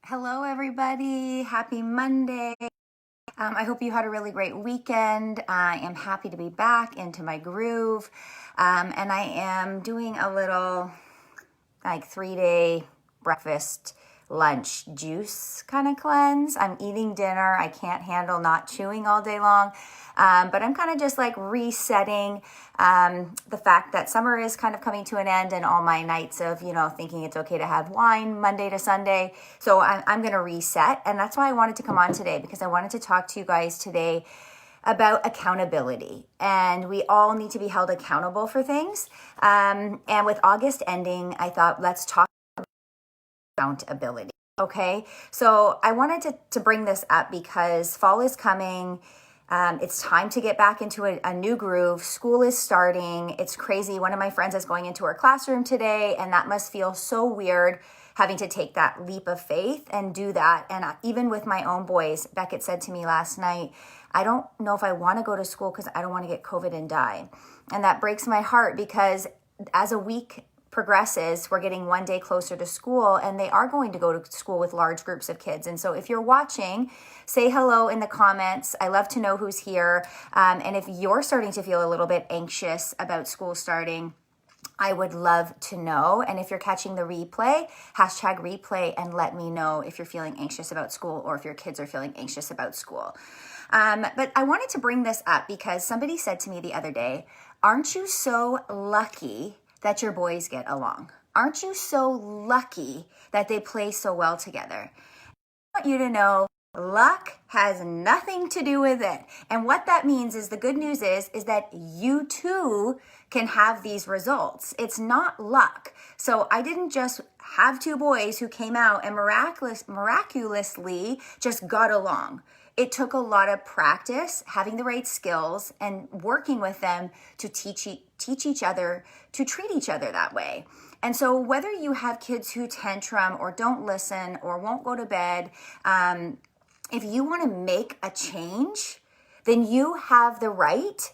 Hello, everybody. Happy Monday. I hope you had a really great weekend. I am happy to be back into my groove. And I am doing a little 3-day breakfast, lunch, juice kind of cleanse. I'm eating dinner. I can't handle not chewing all day long. But I'm kind of just resetting the fact that summer is kind of coming to an end and all my nights of, thinking it's okay to have wine Monday to Sunday. So I'm going to reset. And that's why I wanted to come on today, because I wanted to talk to you guys today about accountability. And we all need to be held accountable for things. And with August ending, I thought, let's talk about accountability. Okay. So I wanted to bring this up because fall is coming. It's time to get back into a new groove. School is starting. It's crazy. One of my friends is going into her classroom today, and that must feel so weird having to take that leap of faith and do that. And even with my own boys, Beckett said to me last night, I don't know if I want to go to school because I don't want to get COVID and die. And that breaks my heart because as a week progresses, we're getting one day closer to school, and they are going to go to school with large groups of kids. And so if you're watching, say hello in the comments. I love to know who's here. And if you're starting to feel a little bit anxious about school starting, I would love to know. And if you're catching the replay, #replay, and let me know if you're feeling anxious about school or if your kids are feeling anxious about school. But I wanted to bring this up because somebody said to me the other day, aren't you so lucky that your boys get along? Aren't you so lucky that they play so well together? I want you to know luck has nothing to do with it. And what that means is the good news is that you too can have these results. It's not luck. So I didn't just have two boys who came out and miraculously just got along. It took a lot of practice, having the right skills, and working with them to teach each other to treat each other that way. And so whether you have kids who tantrum or don't listen or won't go to bed, if you want to make a change, then you have the right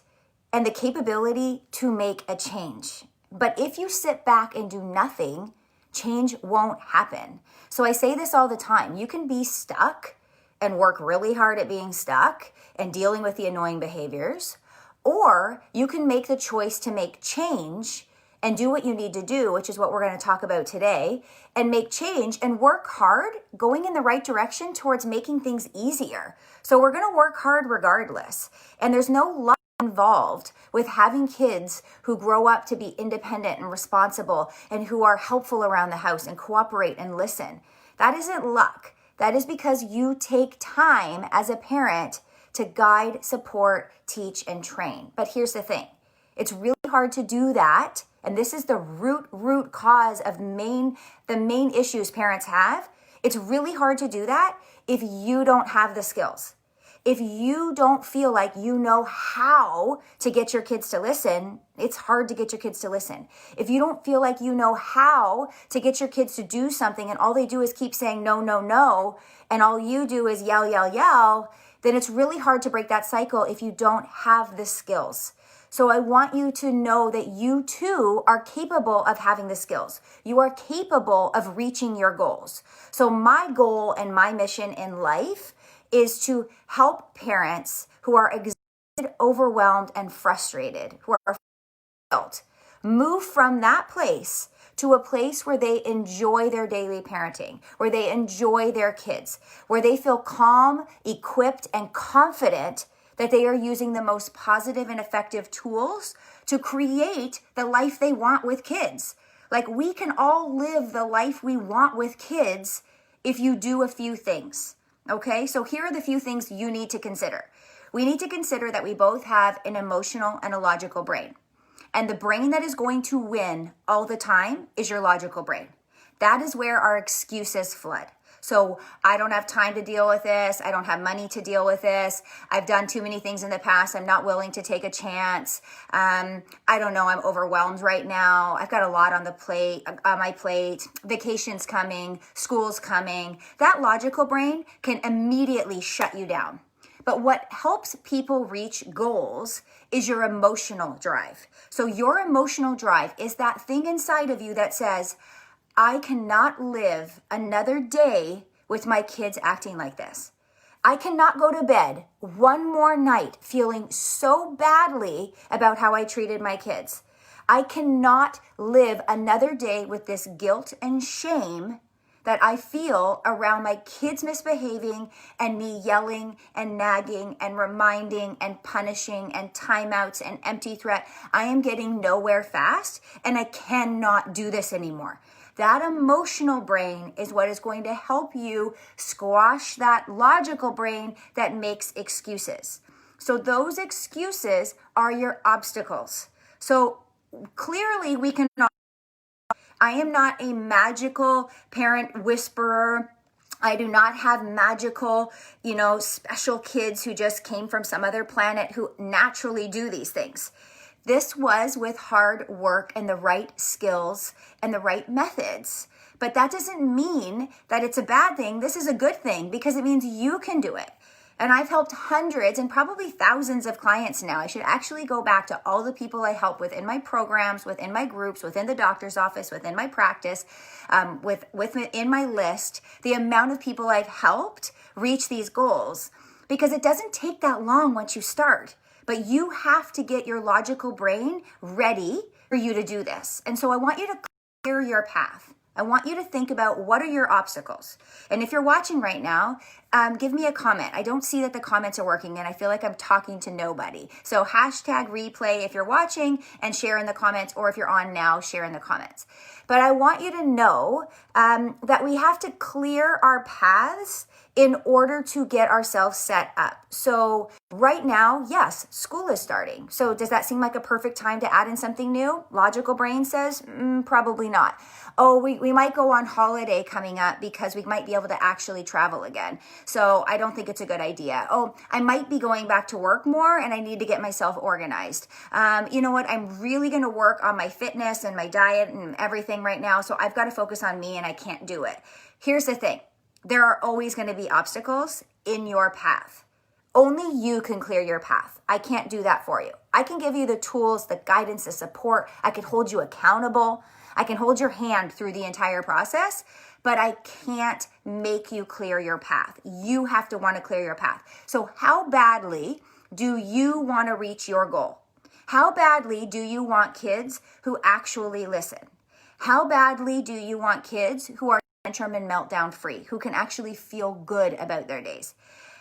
and the capability to make a change. But if you sit back and do nothing, change won't happen. So I say this all the time. You can be stuck and work really hard at being stuck and dealing with the annoying behaviors, or you can make the choice to make change and do what you need to do, which is what we're going to talk about today, and make change and work hard going in the right direction towards making things easier. So we're going to work hard regardless. And there's no luck involved with having kids who grow up to be independent and responsible and who are helpful around the house and cooperate and listen. That isn't luck. That is because you take time as a parent to guide, support, teach, and train. But here's the thing. It's really hard to do that. And this is the root cause of the main issues parents have. It's really hard to do that if you don't have the skills. If you don't feel like you know how to get your kids to listen, it's hard to get your kids to listen. If you don't feel like you know how to get your kids to do something and all they do is keep saying no, no, no, and all you do is yell, yell, yell, then it's really hard to break that cycle if you don't have the skills. So I want you to know that you too are capable of having the skills. You are capable of reaching your goals. So my goal and my mission in life is to help parents who are exhausted, overwhelmed, and frustrated, who are felt, move from that place to a place where they enjoy their daily parenting, where they enjoy their kids, where they feel calm, equipped, and confident that they are using the most positive and effective tools to create the life they want with kids. Like, we can all live the life we want with kids if you do a few things. Okay, so here are the few things you need to consider. We need to consider that we both have an emotional and a logical brain. And the brain that is going to win all the time is your logical brain. That is where our excuses flood. So I don't have time to deal with this. I don't have money to deal with this. I've done too many things in the past. I'm not willing to take a chance. I don't know. I'm overwhelmed right now. I've got a lot on my plate. Vacation's coming. School's coming. That logical brain can immediately shut you down. But what helps people reach goals is your emotional drive. So your emotional drive is that thing inside of you that says, I cannot live another day with my kids acting like this. I cannot go to bed one more night feeling so badly about how I treated my kids. I cannot live another day with this guilt and shame that I feel around my kids misbehaving and me yelling and nagging and reminding and punishing and timeouts and empty threat. I am getting nowhere fast and I cannot do this anymore. That emotional brain is what is going to help you squash that logical brain that makes excuses. So those excuses are your obstacles. So clearly we cannot. I am not a magical parent whisperer. I do not have magical, special kids who just came from some other planet who naturally do these things. This was with hard work and the right skills and the right methods. But that doesn't mean that it's a bad thing. This is a good thing because it means you can do it. And I've helped hundreds and probably thousands of clients now. I should actually go back to all the people I help within my programs, within my groups, within the doctor's office, within my practice, within my list, the amount of people I've helped reach these goals. Because it doesn't take that long once you start. But you have to get your logical brain ready for you to do this. And so I want you to clear your path. I want you to think about what are your obstacles. And if you're watching right now, give me a comment. I don't see that the comments are working and I feel like I'm talking to nobody. So #replay if you're watching and share in the comments, or if you're on now, share in the comments. But I want you to know that we have to clear our paths in order to get ourselves set up. So right now, yes, school is starting. So does that seem like a perfect time to add in something new? Logical brain says, probably not. Oh, we might go on holiday coming up because we might be able to actually travel again. So I don't think it's a good idea. Oh, I might be going back to work more and I need to get myself organized. You know what? I'm really going to work on my fitness and my diet and everything right now. So I've got to focus on me and I can't do it. Here's the thing. There are always going to be obstacles in your path. Only you can clear your path. I can't do that for you. I can give you the tools, the guidance, the support. I can hold you accountable. I can hold your hand through the entire process, but I can't make you clear your path. You have to want to clear your path. So how badly do you want to reach your goal? How badly do you want kids who actually listen? How badly do you want kids who are tantrum and meltdown free, who can actually feel good about their days?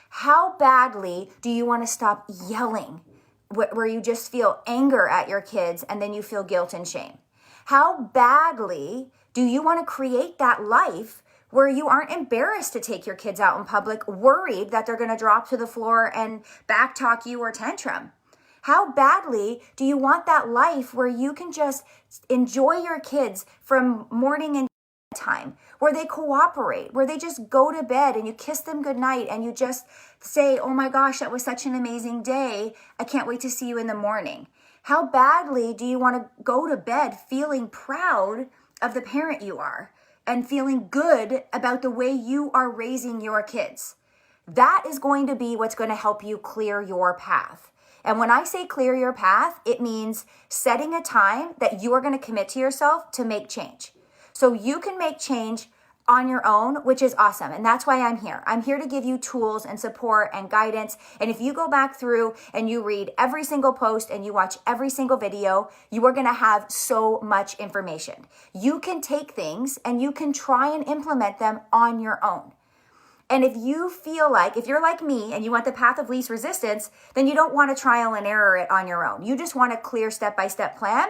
How badly do you want to stop yelling, where you just feel anger at your kids and then you feel guilt and shame? How badly do you want to create that life where you aren't embarrassed to take your kids out in public, worried that they're going to drop to the floor and backtalk you or tantrum? How badly do you want that life where you can just enjoy your kids from morning and time, where they cooperate, where they just go to bed and you kiss them goodnight and you just say, oh my gosh, that was such an amazing day. I can't wait to see you in the morning. How badly do you want to go to bed feeling proud of the parent you are and feeling good about the way you are raising your kids? That is going to be what's going to help you clear your path. And when I say clear your path, it means setting a time that you are going to commit to yourself to make change. So you can make change on your own, which is awesome. And that's why I'm here. I'm here to give you tools and support and guidance. And if you go back through and you read every single post and you watch every single video, you are going to have so much information. You can take things and you can try and implement them on your own. And if you feel like, if you're like me and you want the path of least resistance, then you don't want to trial and error it on your own. You just want a clear step-by-step plan.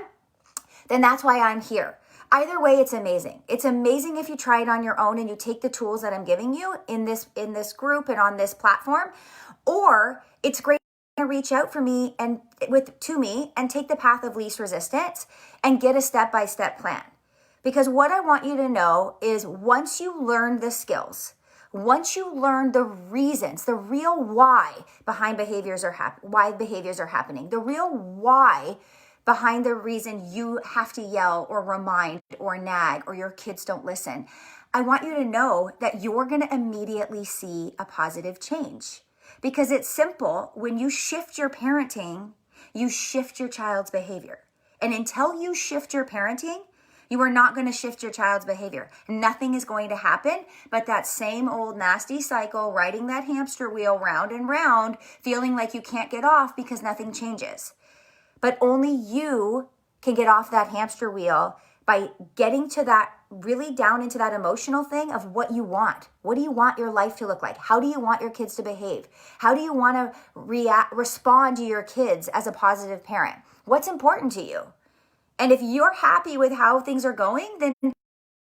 Then that's why I'm here. Either way, it's amazing. It's amazing if you try it on your own and you take the tools that I'm giving you in this group and on this platform, or it's great to reach out to me and take the path of least resistance and get a step-by-step plan. Because what I want you to know is once you learn the skills, once you learn the reasons, the real why behind why behaviors are happening, the real why behind the reason you have to yell or remind or nag or your kids don't listen, I want you to know that you're going to immediately see a positive change. Because it's simple. When you shift your parenting, you shift your child's behavior. And until you shift your parenting, You are not going to shift your child's behavior. Nothing is going to happen but that same old nasty cycle, riding that hamster wheel round and round, feeling like you can't get off because nothing changes. But only you can get off that hamster wheel by getting to that, really down into that emotional thing of what you want. What do you want your life to look like? How do you want your kids to behave? How do you want to respond to your kids as a positive parent? What's important to you? And if you're happy with how things are going, then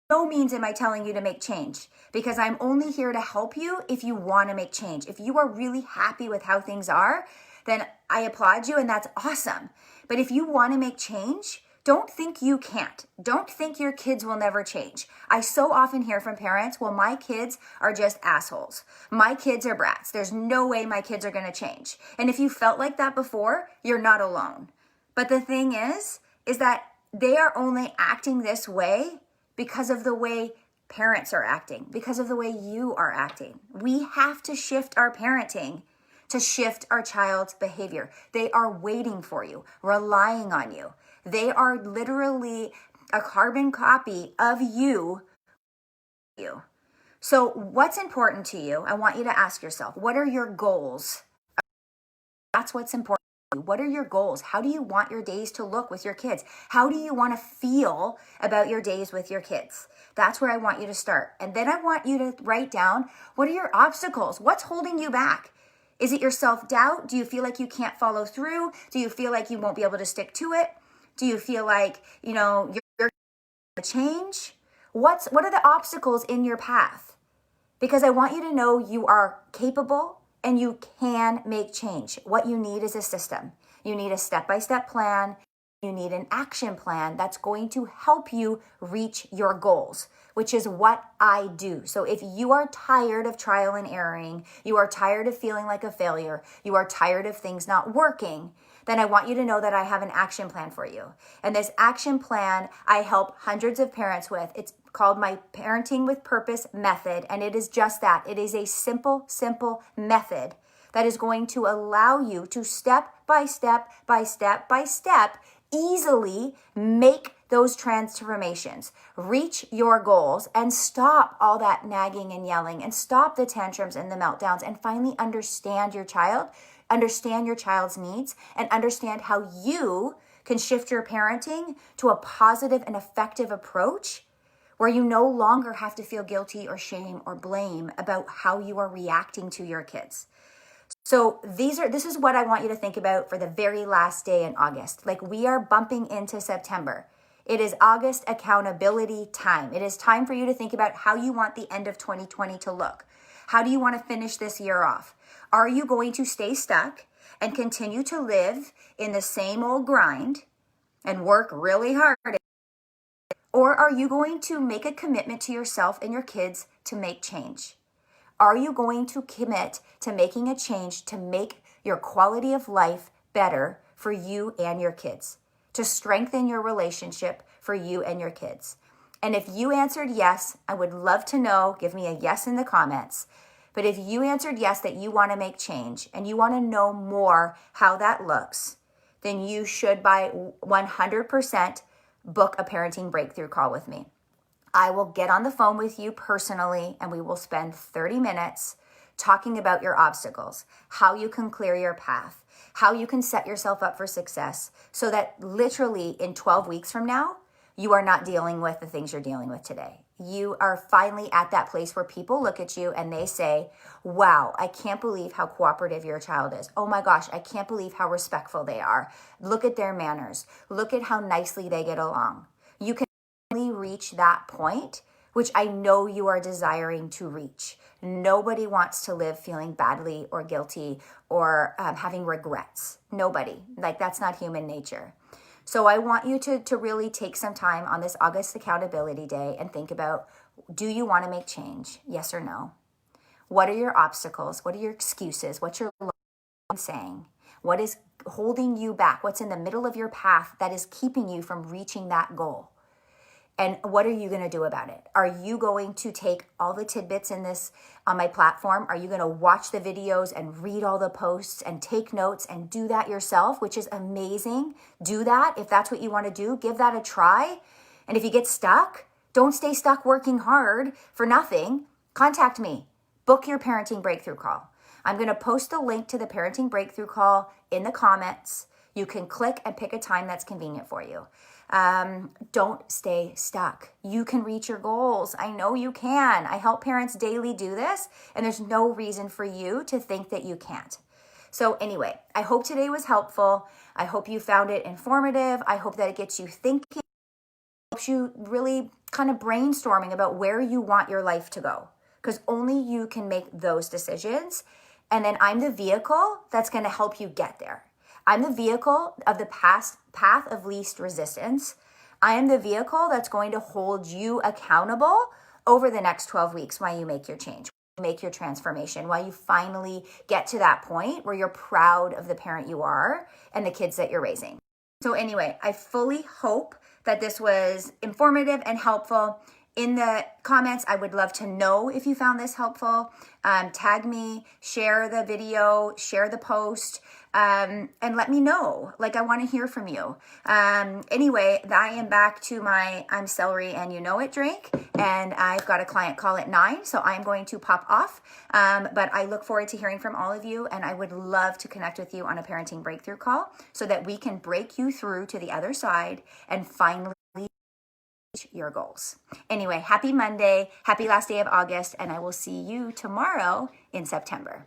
no means am I telling you to make change, because I'm only here to help you if you want to make change. If you are really happy with how things are, then I applaud you and that's awesome. But if you want to make change, don't think you can't. Don't think your kids will never change. I so often hear from parents, well, my kids are just assholes. My kids are brats. There's no way my kids are going to change. And if you felt like that before, you're not alone. But the thing is that they are only acting this way because of the way parents are acting, because of the way you are acting. We have to shift our parenting to shift our child's behavior. They are waiting for you, relying on you. They are literally a carbon copy of you. So what's important to you? I want you to ask yourself, what are your goals? That's what's important. What are your goals? How do you want your days to look with your kids? How do you want to feel about your days with your kids? That's where I want you to start. And then I want you to write down, what are your obstacles? What's holding you back? Is it your self-doubt? Do you feel like you can't follow through? Do you feel like you won't be able to stick to it? Do you feel like, you're going to change? What are the obstacles in your path? Because I want you to know you are capable and you can make change. What you need is a system. You need a step-by-step plan. You need an action plan that's going to help you reach your goals, which is what I do. So if you are tired of trial and erroring, you are tired of feeling like a failure, you are tired of things not working, then I want you to know that I have an action plan for you. And this action plan, I help hundreds of parents with. It's called my Parenting with Purpose method. And it is just that. It is a simple method that is going to allow you to step by step easily make those transformations, reach your goals, and stop all that nagging and yelling, and stop the tantrums and the meltdowns, and finally understand your child, understand your child's needs, and understand how you can shift your parenting to a positive and effective approach where you no longer have to feel guilty or shame or blame about how you are reacting to your kids. So this is what I want you to think about for the very last day in August. Like, we are bumping into September. It is August accountability time. It is time for you to think about how you want the end of 2020 to look. How do you want to finish this year off? Are you going to stay stuck and continue to live in the same old grind and work really hard? Or are you going to make a commitment to yourself and your kids to make change? Are you going to commit to making a change to make your quality of life better for you and your kids, to strengthen your relationship for you and your kids? And if you answered yes, I would love to know. Give me a yes in the comments. But if you answered yes, that you want to make change and you want to know more how that looks, then you should by 100% book a parenting breakthrough call with me. I will get on the phone with you personally and we will spend 30 minutes talking about your obstacles, how you can clear your path, how you can set yourself up for success so that literally in 12 weeks from now, you are not dealing with the things you're dealing with today. You are finally at that place where people look at you and they say, wow, I can't believe how cooperative your child is. Oh my gosh, I can't believe how respectful they are. Look at their manners. Look at how nicely they get along. You can reach that point, which I know you are desiring to reach. Nobody wants to live feeling badly or guilty or having regrets. Nobody. Like, that's not human nature. So I want you to really take some time on this August Accountability Day and think about, do you want to make change? Yes or no? What are your obstacles? What are your excuses? What's your saying? What is holding you back? What's in the middle of your path that is keeping you from reaching that goal? And what are you going to do about it? Are you going to take all the tidbits in this on my platform? Are you going to watch the videos and read all the posts and take notes and do that yourself, which is amazing? Do that if that's what you want to do. Give that a try. And if you get stuck, don't stay stuck working hard for nothing. Contact me. Book your parenting breakthrough call. I'm going to post the link to the parenting breakthrough call in the comments. You can click and pick a time that's convenient for you. Don't stay stuck. You can reach your goals. I know you can. I help parents daily do this, and there's no reason for you to think that you can't. So anyway, I hope today was helpful. I hope you found it informative. I hope that it gets you thinking, helps you really kind of brainstorming about where you want your life to go, because only you can make those decisions. And then I'm the vehicle that's going to help you get there. I'm the vehicle of the path of least resistance. I am the vehicle that's going to hold you accountable over the next 12 weeks while you make your change, make your transformation, while you finally get to that point where you're proud of the parent you are and the kids that you're raising. So anyway, I fully hope that this was informative and helpful. In the comments, I would love to know if you found this helpful. Tag me, share the video, share the post, and let me know. Like, I want to hear from you. Anyway, I am back to my I'm celery and you know it drink, and I've got a client call at 9, so I'm going to pop off. But I look forward to hearing from all of you, and I would love to connect with you on a parenting breakthrough call so that we can break you through to the other side and finally your goals. Anyway, happy Monday, happy last day of August, and I will see you tomorrow in September.